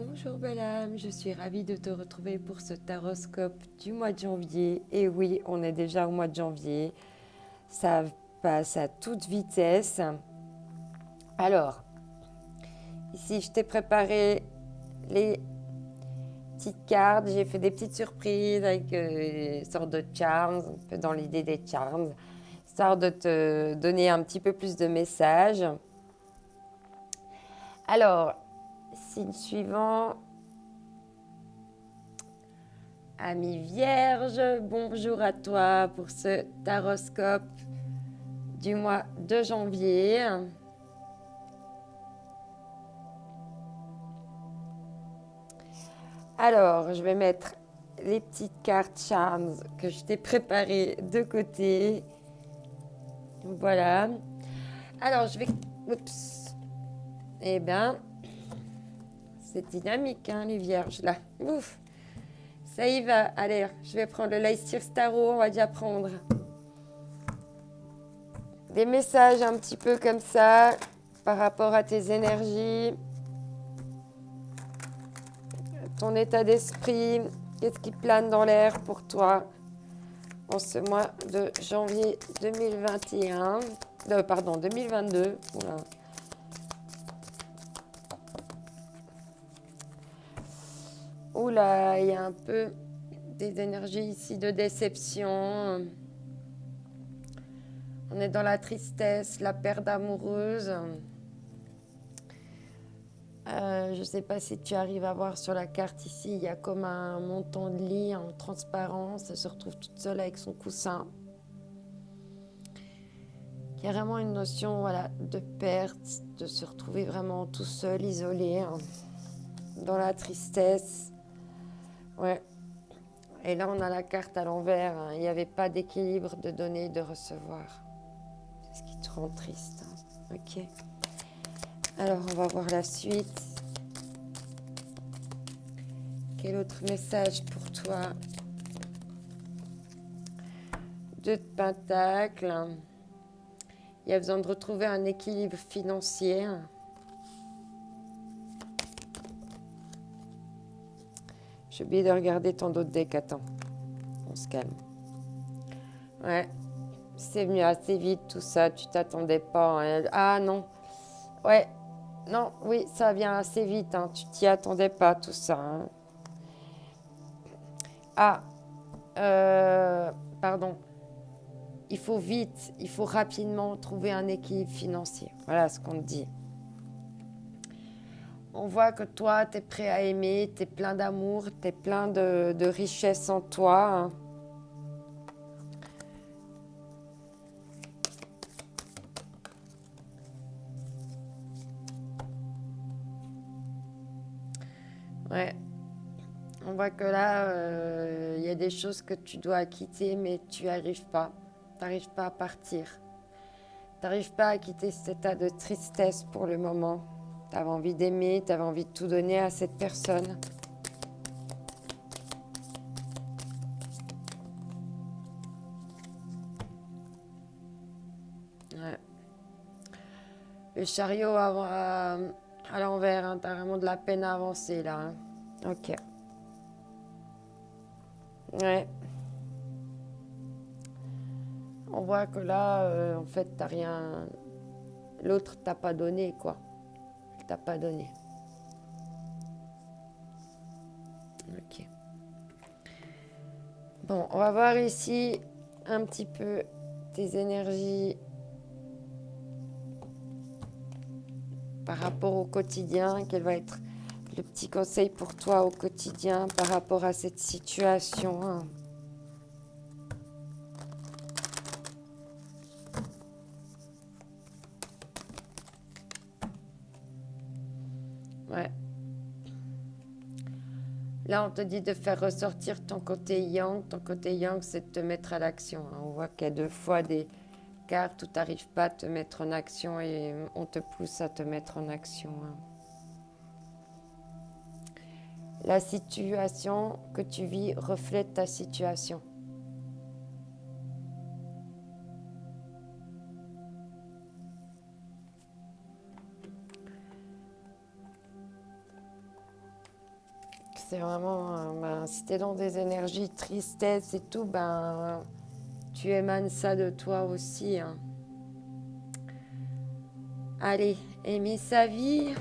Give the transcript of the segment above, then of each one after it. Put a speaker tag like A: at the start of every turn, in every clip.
A: Bonjour belle âme, je suis ravie de te retrouver pour ce taroscope du mois de janvier. Et oui, on est déjà au mois de janvier, ça passe à toute vitesse. Alors, ici je t'ai préparé les petites cartes, j'ai fait des petites surprises avec une sorte de charms, un peu dans l'idée des charms, histoire de te donner un petit peu plus de messages. Alors, signe suivant. Ami Vierge, bonjour à toi pour ce taroscope du mois de janvier. Alors, je vais mettre les petites cartes charms que je t'ai préparées de côté. Voilà. Alors, je vais... Oups. Eh bien, c'est dynamique, hein, les vierges, là. Ouf. Ça y va. Allez, je vais prendre le Lightstick Tarot. On va déjà prendre des messages un petit peu comme ça par rapport à tes énergies, ton état d'esprit, qu'est-ce qui plane dans l'air pour toi en ce mois de janvier 2021, pardon, 2022. Oula. Oula, il y a un peu des énergies ici de déception. On est dans la tristesse, la perte amoureuse. Je ne sais pas si tu arrives à voir sur la carte ici, il y a comme un montant de lit en transparence. Elle se retrouve toute seule avec son coussin. Il y a vraiment une notion, voilà, de perte, de se retrouver vraiment tout seul, isolé, hein, dans la tristesse. Ouais. Et là, on a la carte à l'envers. Hein. Il n'y avait pas d'équilibre de donner et de recevoir. C'est ce qui te rend triste. Hein. Ok. Alors, on va voir la suite. Quel autre message pour toi? Deux de pentacles. Il y a besoin de retrouver un équilibre financier. J'ai oublié de regarder ton autre deck. Attends, on se calme. Ouais, c'est venu assez vite tout ça. Tu t'attendais pas. Hein. Ah non. Ouais, non, oui, ça vient assez vite. Hein. Tu t'y attendais pas tout ça. Hein. Ah, pardon. Il faut vite, il faut rapidement trouver un équilibre financier. Voilà ce qu'on te dit. On voit que toi, tu es prêt à aimer, tu es plein d'amour, tu es plein de richesse en toi. Hein. Ouais. On voit que là, il y a des choses que tu dois quitter, mais tu n'y arrives pas. Tu n'arrives pas à partir. Tu n'arrives pas à quitter cet état de tristesse pour le moment. Tu avais envie d'aimer, tu avais envie de tout donner à cette personne. Ouais. Le chariot à l'envers, hein, tu as vraiment de la peine à avancer là. Hein. Ok. Ouais. On voit que là, en fait, t'as rien. L'autre t'a pas donné, quoi. T'as pas donné. Ok. Bon, on va voir ici un petit peu tes énergies par rapport au quotidien. Quel va être le petit conseil pour toi au quotidien par rapport à cette situation? Hein. Ouais. Là, on te dit de faire ressortir ton côté yang. Ton côté yang, c'est de te mettre à l'action. Hein. On voit qu'il y a deux fois des cartes où tu n'arrives pas à te mettre en action et on te pousse à te mettre en action. Hein. La situation que tu vis reflète ta situation. c'est vraiment, si tu es dans des énergies tristesse et tout, tu émanes ça de toi aussi. Hein. Allez, aimer sa vie,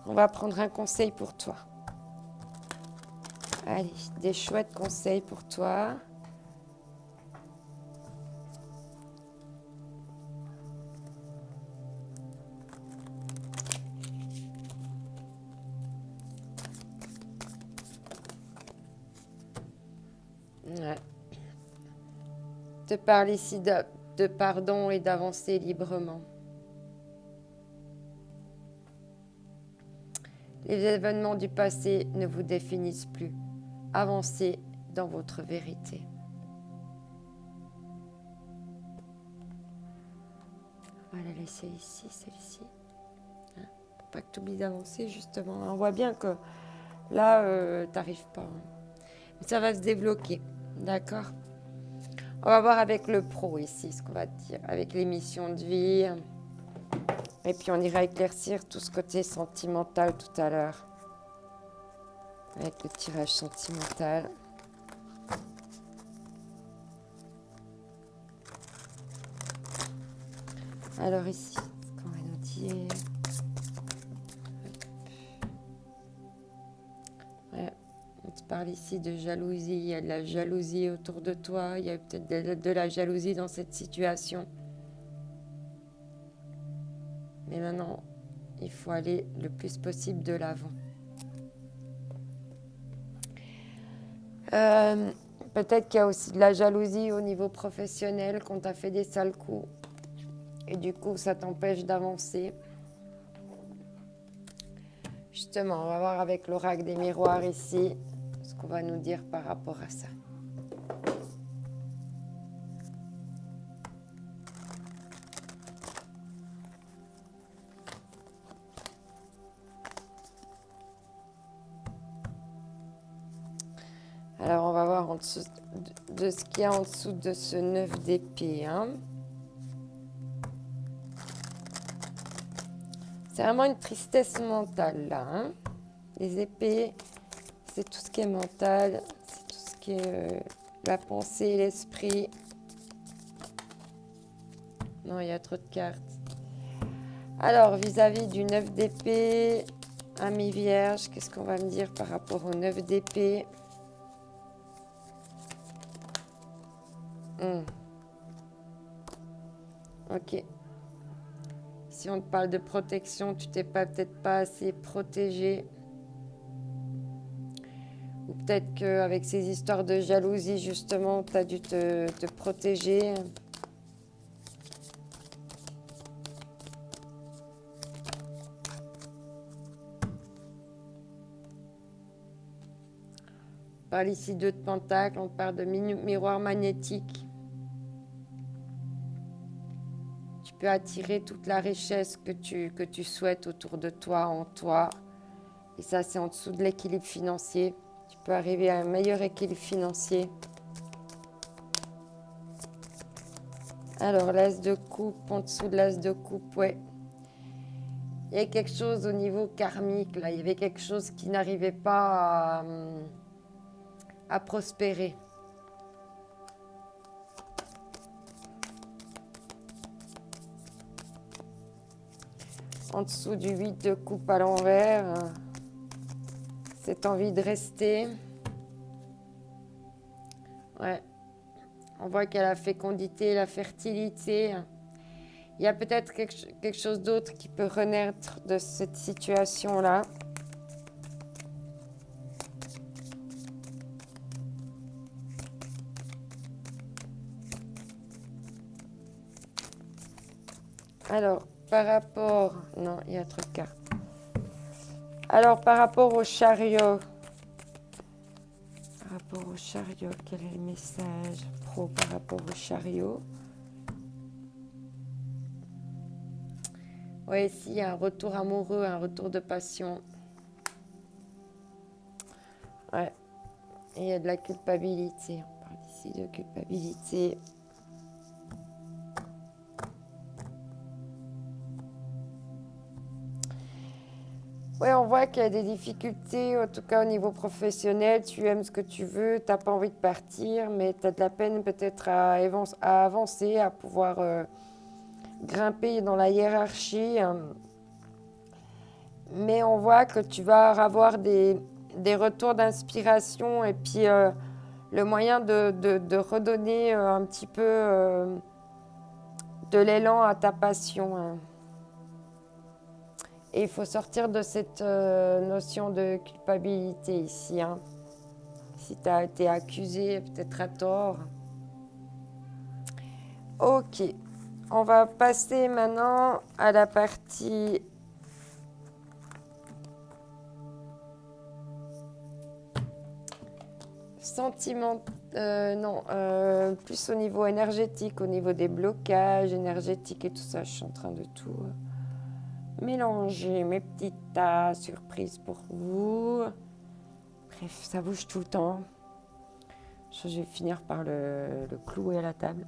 A: on va prendre un conseil pour toi. Allez, des chouettes conseils pour toi. Ouais. Te parle ici de pardon et d'avancer librement. Les événements du passé ne vous définissent plus. Avancez dans votre vérité. On va la laisser ici, celle-ci. Hein, pour pas que tu oublies d'avancer, justement. On voit bien que là, tu n'arrives pas. Hein. Mais ça va se débloquer. D'accord ? On va voir avec le pro ici, ce qu'on va te dire. Avec les missions de vie. Et puis on ira éclaircir tout ce côté sentimental tout à l'heure. Avec le tirage sentimental. Alors ici, ce qu'on va nous dire. Ouais, on te parle ici de jalousie. Il y a de la jalousie autour de toi. Il y a peut-être de la jalousie dans cette situation. Mais maintenant, il faut aller le plus possible de l'avant. Peut-être qu'il y a aussi de la jalousie au niveau professionnel, qu'on t'a fait des sales coups. Et du coup, ça t'empêche d'avancer. Justement, on va voir avec l'oracle des miroirs ici, ce qu'on va nous dire par rapport à ça. Alors, on va voir en dessous de ce qu'il y a en dessous de ce 9 d'épée. Hein. C'est vraiment une tristesse mentale, là. Hein. Les épées, c'est tout ce qui est mental, c'est tout ce qui est la pensée, l'esprit. Non, il y a trop de cartes. Alors, vis-à-vis du 9 d'épée, ami vierge, qu'est-ce qu'on va me dire par rapport au 9 d'épée ? Ok. Si on te parle de protection, tu t'es peut-être pas assez protégé. Ou peut-être qu'avec ces histoires de jalousie, justement, tu as dû te protéger. On parle ici de pentacles, on parle de miroir magnétique. Tu peux attirer toute la richesse que tu souhaites autour de toi, en toi. Et ça, c'est en dessous de l'équilibre financier. Tu peux arriver à un meilleur équilibre financier. Alors, l'as de coupe, en dessous de l'as de coupe, ouais. Il y a quelque chose au niveau karmique, là. Il y avait quelque chose qui n'arrivait pas à prospérer. En dessous du 8 de coupe à l'envers, cette envie de rester. Ouais. On voit qu'il y a la fécondité, la fertilité. Il y a peut-être quelque chose d'autre qui peut renaître de cette situation-là. Alors, par rapport... Non, il y a trop de cartes. Alors, par rapport au chariot... Par rapport au chariot, quel est le message pro par rapport au chariot? Oui, ici, il y a un retour amoureux, un retour de passion. Ouais. Et il y a de la culpabilité. On parle ici de culpabilité. Ouais, on voit qu'il y a des difficultés, en tout cas au niveau professionnel. Tu aimes ce que tu veux, tu n'as pas envie de partir, mais tu as de la peine peut-être à avancer, à pouvoir grimper dans la hiérarchie. Mais on voit que tu vas avoir des retours d'inspiration et puis le moyen de redonner un petit peu de l'élan à ta passion. Et il faut sortir de cette notion de culpabilité ici. Si tu as été accusé, peut-être à tort. Ok, on va passer maintenant à la partie sentiment. Non, plus au niveau énergétique, au niveau des blocages énergétiques et tout ça. Je suis en train de tout mélanger mes petites surprises pour vous. Bref, ça bouge tout le temps. Je vais finir par le clouer à la table.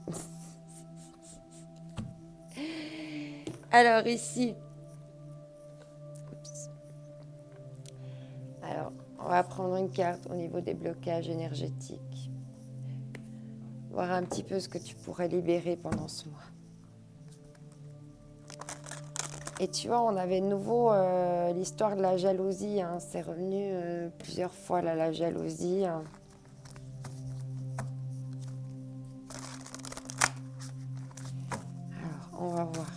A: Alors ici, alors on va prendre une carte au niveau des blocages énergétiques. Voir un petit peu ce que tu pourrais libérer pendant ce mois. Et tu vois, on avait de nouveau l'histoire de la jalousie. C'est revenu plusieurs fois là, la jalousie. Alors, on va voir.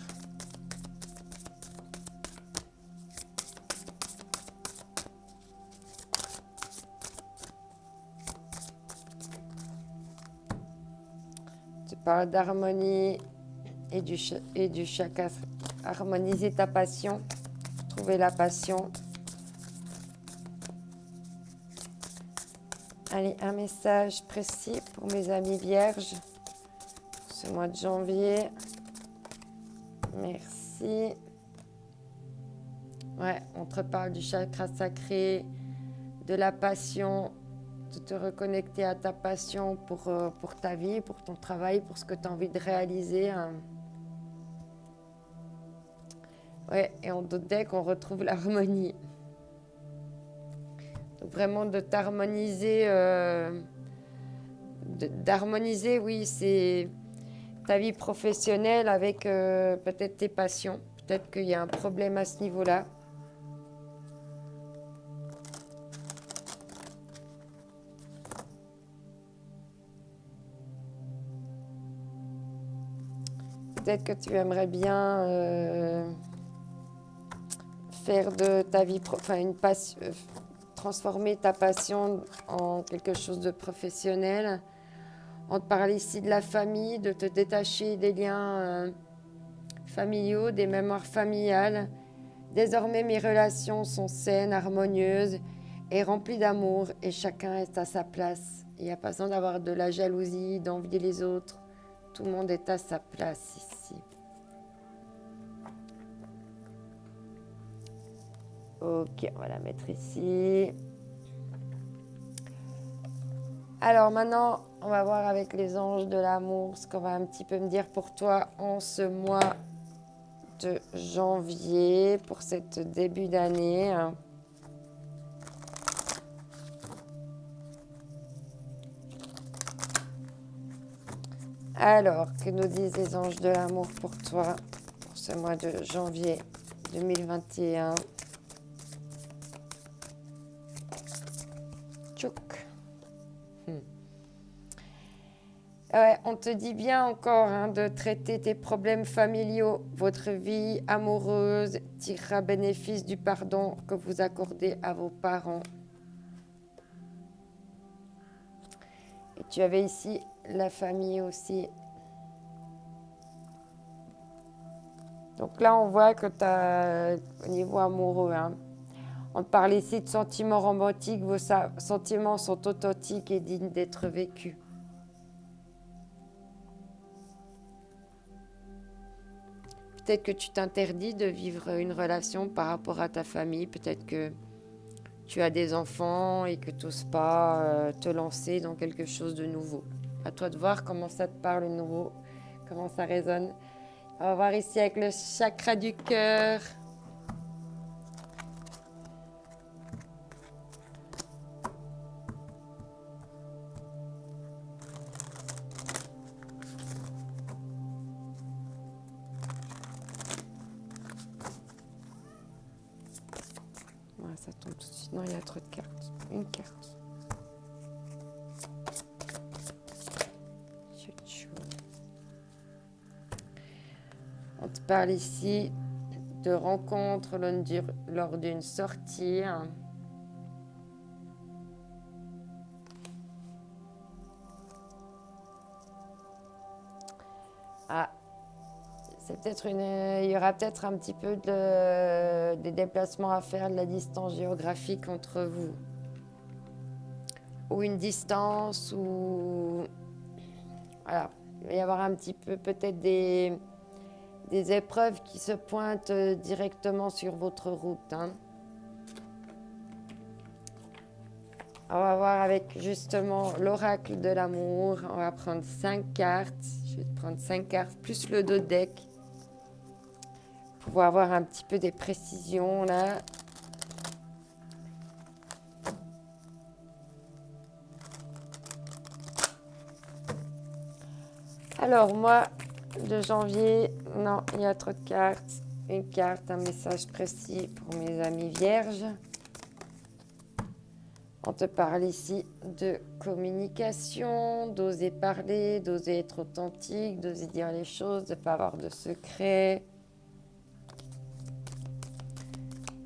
A: Tu parles d'harmonie et du chakra. Harmoniser ta passion, trouver la passion. Allez, un message précis pour mes amis vierges ce mois de janvier. Merci. Ouais, on te parle du chakra sacré, de la passion, de te reconnecter à ta passion pour ta vie, pour ton travail, pour ce que tu as envie de réaliser. Ouais, et on dès qu'on retrouve l'harmonie. Donc vraiment de t'harmoniser, d'harmoniser, oui, c'est ta vie professionnelle avec peut-être tes passions. Peut-être qu'il y a un problème à ce niveau-là. Peut-être que tu aimerais bien faire de ta vie, transformer ta passion en quelque chose de professionnel. On te parle ici de la famille, de te détacher des liens familiaux, des mémoires familiales. Désormais, mes relations sont saines, harmonieuses et remplies d'amour et chacun est à sa place. Il n'y a pas besoin d'avoir de la jalousie, d'envier les autres. Tout le monde est à sa place ici. Ok, on va la mettre ici. Alors maintenant, on va voir avec les anges de l'amour ce qu'on va un petit peu me dire pour toi en ce mois de janvier, pour cette début d'année. Alors, que nous disent les anges de l'amour pour toi, pour ce mois de janvier 2021? Tchouk. Ouais, on te dit bien encore de traiter tes problèmes familiaux. Votre vie amoureuse tirera bénéfice du pardon que vous accordez à vos parents. Et tu avais ici la famille aussi. Donc là, on voit que tu as, au niveau amoureux, on te parle ici de sentiments romantiques. Vos sentiments sont authentiques et dignes d'être vécus. Peut-être que tu t'interdis de vivre une relation par rapport à ta famille. Peut-être que tu as des enfants et que tu n'oses pas te lancer dans quelque chose de nouveau. À toi de voir comment ça te parle, le nouveau, comment ça résonne. On va voir ici avec le chakra du cœur. Ah, ça tombe tout de suite. Non, il y a trop de cartes. Une carte. Chouchou. On te parle ici de rencontres lors d'une sortie. Ah, c'est peut-être il y aura peut-être un petit peu des déplacements à faire, de la distance géographique entre vous. Ou une distance, ou... Voilà, il va y avoir un petit peu peut-être des épreuves qui se pointent directement sur votre route. On va voir avec justement l'oracle de l'amour. On va prendre 5 cartes. Je vais te prendre 5 cartes plus le dos de deck. Pour avoir un petit peu des précisions là. Alors moi, de janvier, non, il y a trop de cartes. Une carte, un message précis pour mes amis vierges. On te parle ici de communication, d'oser parler, d'oser être authentique, d'oser dire les choses, de ne pas avoir de secrets.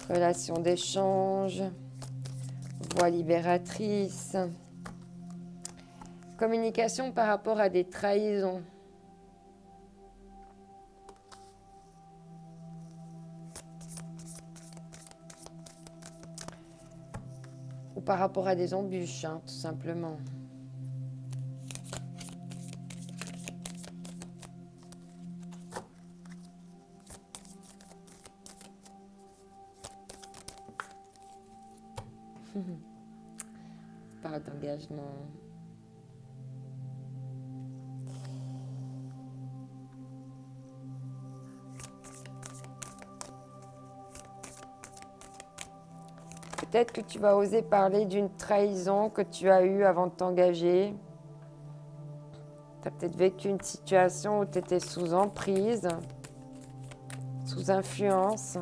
A: Relation d'échange, voix libératrice. Communication par rapport à des trahisons. Ou par rapport à des embûches, tout simplement. Parle d'engagement. Peut-être que tu vas oser parler d'une trahison que tu as eue avant de t'engager. Tu as peut-être vécu une situation où tu étais sous emprise, sous influence.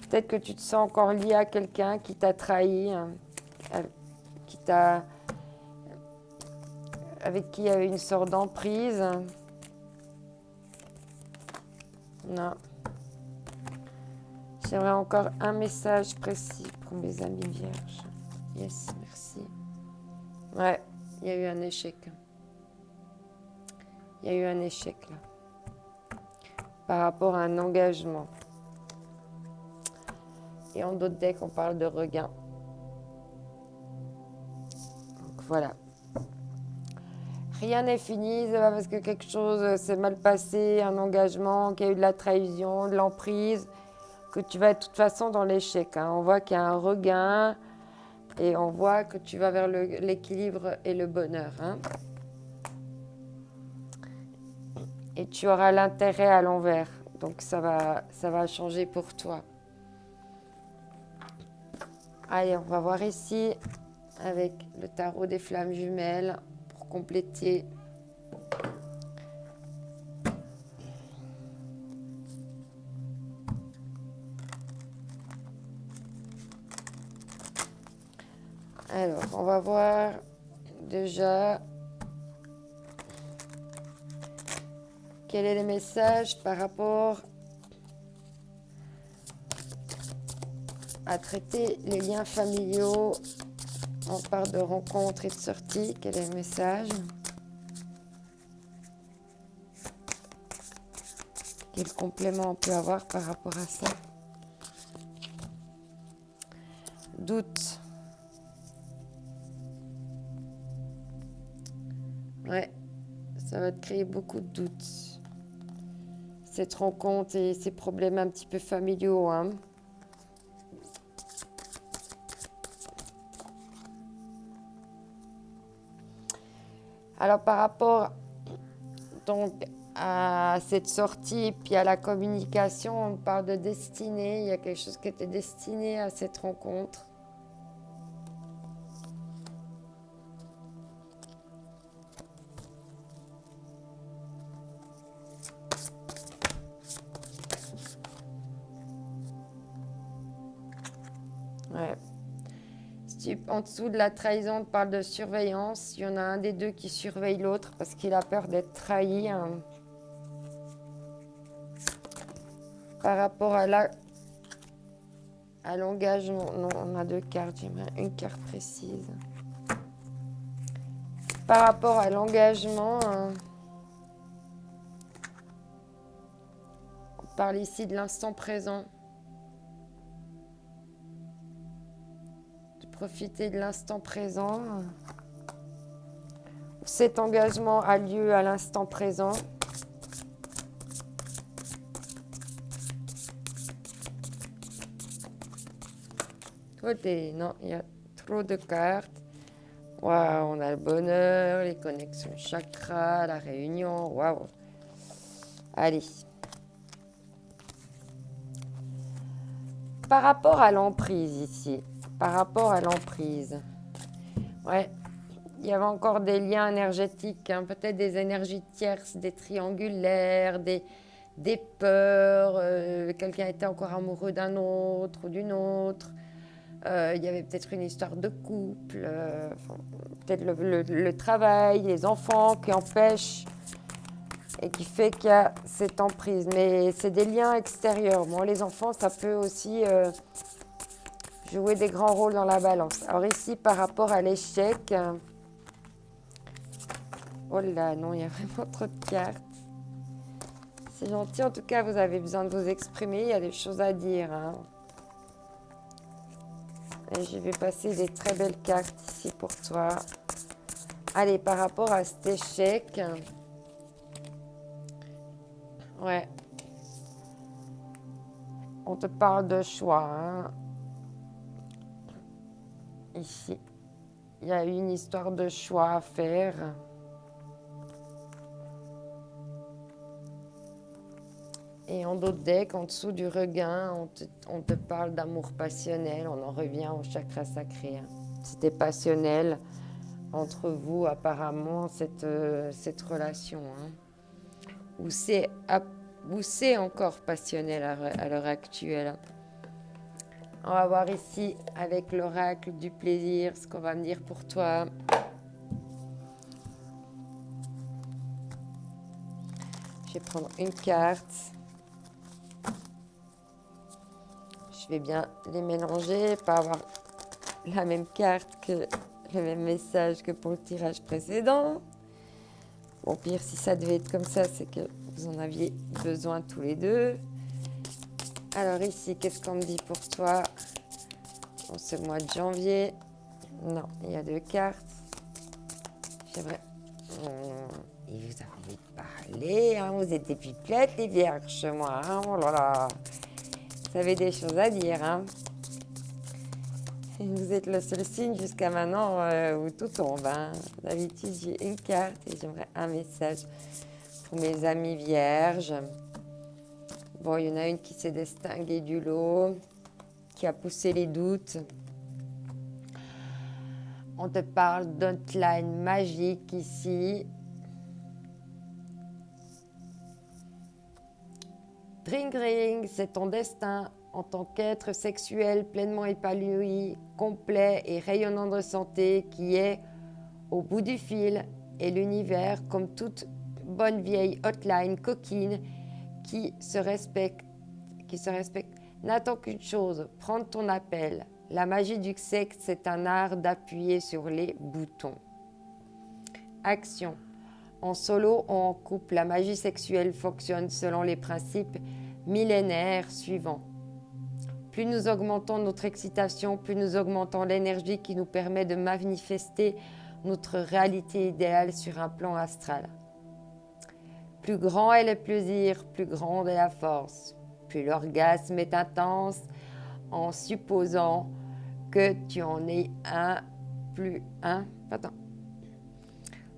A: Peut-être que tu te sens encore lié à quelqu'un qui t'a trahi, avec qui il y a eu une sorte d'emprise. Non. J'aimerais encore un message précis pour mes amis vierges. Yes, merci. Ouais, il y a eu un échec. Il y a eu un échec là. Par rapport à un engagement. Et en d'autres decks, on parle de regain. Donc voilà. Rien n'est fini, c'est pas parce que quelque chose s'est mal passé, un engagement, qu'il y a eu de la trahison, de l'emprise, que tu vas de toute façon dans l'échec. On voit qu'il y a un regain et on voit que tu vas vers l'équilibre et le bonheur. Et tu auras l'intérêt à l'envers. Donc ça va changer pour toi. Allez, on va voir ici avec le tarot des flammes jumelles pour compléter. Alors, on va voir déjà quel est le message par rapport à traiter les liens familiaux. On parle de rencontres et de sorties. Quel est le message? Quel complément on peut avoir par rapport à ça? Doute. Ouais, ça va te créer beaucoup de doutes. Cette rencontre et ces problèmes un petit peu familiaux. Alors par rapport donc à cette sortie puis à la communication, on parle de destinée. Il y a quelque chose qui était destiné à cette rencontre. En dessous de la trahison, on parle de surveillance. Il y en a un des deux qui surveille l'autre parce qu'il a peur d'être trahi. Hein. Par rapport à l'engagement, non, on a deux cartes, j'aimerais une carte précise. Par rapport à l'engagement, hein, on parle ici de l'instant présent. De profiter de l'instant présent. Cet engagement a lieu à l'instant présent. Non, il y a trop de cartes. Waouh, on a le bonheur, les connexions chakras, la réunion. Waouh. Allez. Par rapport à l'emprise ici, par rapport à l'emprise, ouais, il y avait encore des liens énergétiques, hein, peut-être des énergies tierces, des triangulaires, des peurs, quelqu'un était encore amoureux d'un autre ou d'une autre. Il y avait peut-être une histoire de couple, peut-être le travail, les enfants qui empêchent et qui fait qu'il y a cette emprise. Mais c'est des liens extérieurs. Bon, les enfants, ça peut aussi jouer des grands rôles dans la balance. Alors ici, par rapport à l'échec, oh là, non, il y a vraiment trop de cartes. C'est gentil, en tout cas, vous avez besoin de vous exprimer, il y a des choses à dire. Hein. Et je vais passer des très belles cartes ici pour toi. Allez, par rapport à cet échec, ouais, on te parle de choix. Hein. Ici, il y a une histoire de choix à faire. Et en d'autres decks, en dessous du regain, on te parle d'amour passionnel. On en revient au chakra sacré. Hein. C'était passionnel entre vous, apparemment, cette relation. Hein. Ou c'est encore passionnel à l'heure actuelle. On va voir ici, avec l'oracle du plaisir, ce qu'on va me dire pour toi. Je vais prendre une carte. Je vais bien les mélanger, pas avoir la même carte que le même message que pour le tirage précédent. Au pire, si ça devait être comme ça, c'est que vous en aviez besoin tous les deux. Alors ici, qu'est-ce qu'on me dit pour toi en ce mois de janvier? Non, il y a deux cartes. J'aimerais... Et vous avez parlé, hein, vous êtes des pipelettes, les vierges, moi. Hein, oh là là. Vous avez des choses à dire. Hein. Vous êtes le seul signe jusqu'à maintenant où tout tombe. Hein. D'habitude, j'ai une carte et j'aimerais un message pour mes amis vierges. Bon, il y en a une qui s'est distinguée du lot, qui a poussé les doutes. On te parle d'outline magique ici. Ring ring, c'est ton destin en tant qu'être sexuel pleinement épanoui, complet et rayonnant de santé qui est au bout du fil et l'univers comme toute bonne vieille hotline coquine qui se respecte, n'attend qu'une chose, prendre ton appel. La magie du sexe, c'est un art d'appuyer sur les boutons. Action. En solo ou en couple, la magie sexuelle fonctionne selon les principes millénaires suivants. Plus nous augmentons notre excitation, plus nous augmentons l'énergie qui nous permet de manifester notre réalité idéale sur un plan astral. Plus grand est le plaisir, plus grande est la force. Plus l'orgasme est intense, en supposant que tu en aies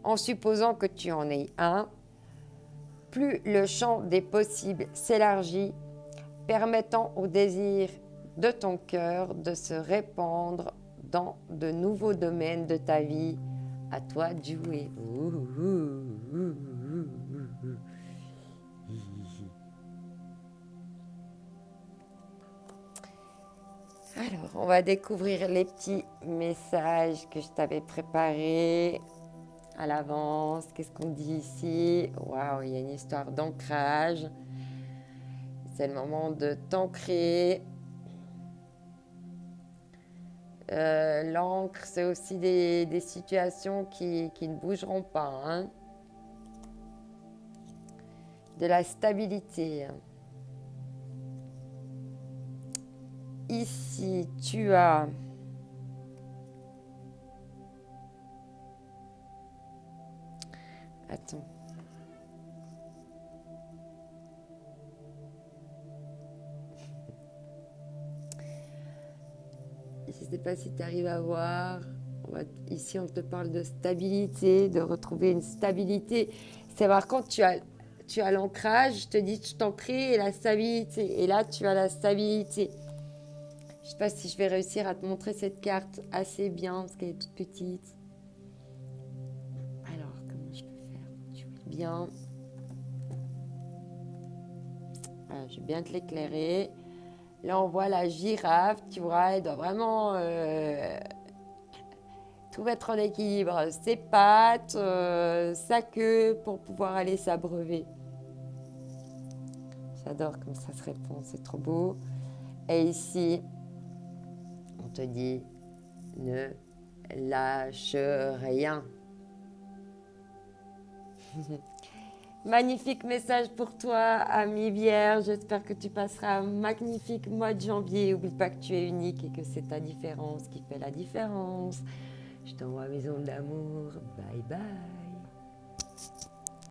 A: En supposant que tu en aies un, plus le champ des possibles s'élargit, permettant au désir de ton cœur de se répandre dans de nouveaux domaines de ta vie. À toi de jouer. Alors, on va découvrir les petits messages que je t'avais préparés à l'avance. Qu'est-ce qu'on dit ici? Waouh, il y a une histoire d'ancrage. C'est le moment de t'ancrer. L'encre, c'est aussi des situations qui ne bougeront pas, hein. De la stabilité. Ici, tu as attends. Je ne sais pas si tu arrives à voir. Ici, on te parle de stabilité, de retrouver une stabilité. C'est voir quand tu as l'ancrage, je te dis tu t'ancres et la stabilité. Et là, tu as la stabilité. Je ne sais pas si je vais réussir à te montrer cette carte assez bien parce qu'elle est toute petite. Alors, comment je peux faire? Tu vois bien. Voilà, je vais bien te l'éclairer. Là, on voit la girafe, tu vois, elle doit vraiment tout mettre en équilibre. Ses pattes, sa queue pour pouvoir aller s'abreuver. J'adore comme ça se répond, c'est trop beau. Et ici, on te dit, ne lâche rien. Magnifique message pour toi, ami Vierge. J'espère que tu passeras un magnifique mois de janvier. N'oublie pas que tu es unique et que c'est ta différence qui fait la différence. Je t'envoie mes ondes d'amour. Bye bye.